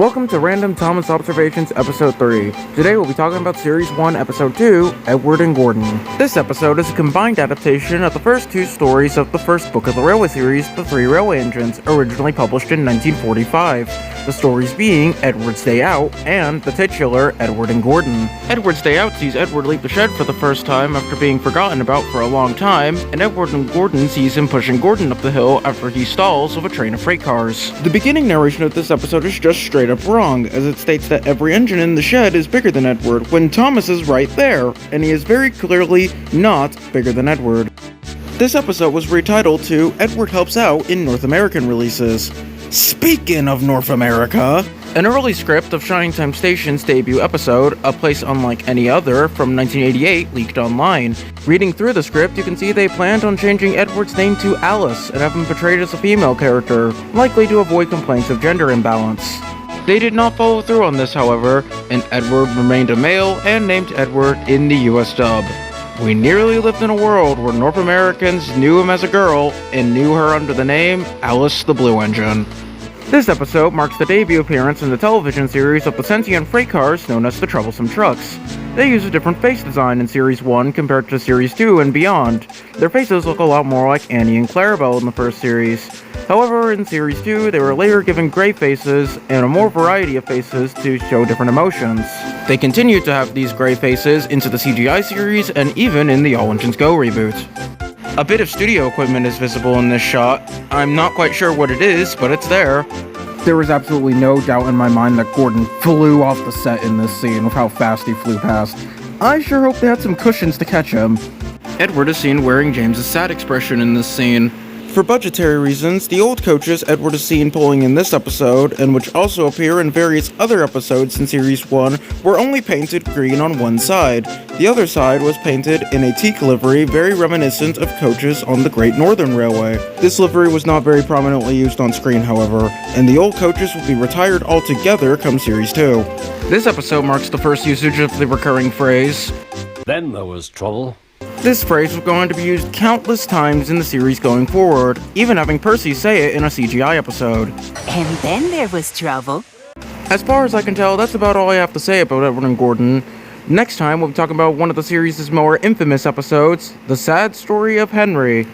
Welcome to Random Thomas Observations Episode 3. Today we'll be talking about Series 1, Episode 2, Edward and Gordon. This episode is a combined adaptation of the first two stories of the first book of the Railway series, The Three Railway Engines, originally published in 1945. The stories being Edward's Day Out and the titular Edward and Gordon. Edward's Day Out sees Edward leap the shed for the first time after being forgotten about for a long time, and Edward and Gordon sees him pushing Gordon up the hill after he stalls with a train of freight cars. The beginning narration of this episode is just straight up wrong, as it states that every engine in the shed is bigger than Edward, when Thomas is right there, and he is very clearly not bigger than Edward. This episode was retitled to Edward Helps Out in North American releases. Speaking of North America, an early script of Shining Time Station's debut episode, A Place Unlike Any Other, from 1988, leaked online. Reading through the script, you can see they planned on changing Edward's name to Alice and have him portrayed as a female character, likely to avoid complaints of gender imbalance. They did not follow through on this, however, and Edward remained a male and named Edward in the US dub. We nearly lived in a world where North Americans knew him as a girl and knew her under the name Alice the Blue Engine. This episode marks the debut appearance in the television series of the sentient freight cars known as the Troublesome Trucks. They use a different face design in Series 1 compared to Series 2 and beyond. Their faces look a lot more like Annie and Clarabelle in the first series. However, in Series 2, they were later given gray faces and a more variety of faces to show different emotions. They continued to have these gray faces into the CGI series and even in the All Engines Go reboot. A bit of studio equipment is visible in this shot. I'm not quite sure what it is, but it's there. There was absolutely no doubt in my mind that Gordon flew off the set in this scene with how fast he flew past. I sure hope they had some cushions to catch him. Edward is seen wearing James's sad expression in this scene. For budgetary reasons, the old coaches Edward is seen pulling in this episode, and which also appear in various other episodes in Series 1, were only painted green on one side. The other side was painted in a teak livery very reminiscent of coaches on the Great Northern Railway. This livery was not very prominently used on screen, however, and the old coaches will be retired altogether come Series 2. This episode marks the first usage of the recurring phrase, "Then there was trouble." This phrase was going to be used countless times in the series going forward, even having Percy say it in a CGI episode. And then there was trouble. As far as I can tell, that's about all I have to say about Edward and Gordon. Next time, we'll be talking about one of the series' more infamous episodes, The Sad Story of Henry.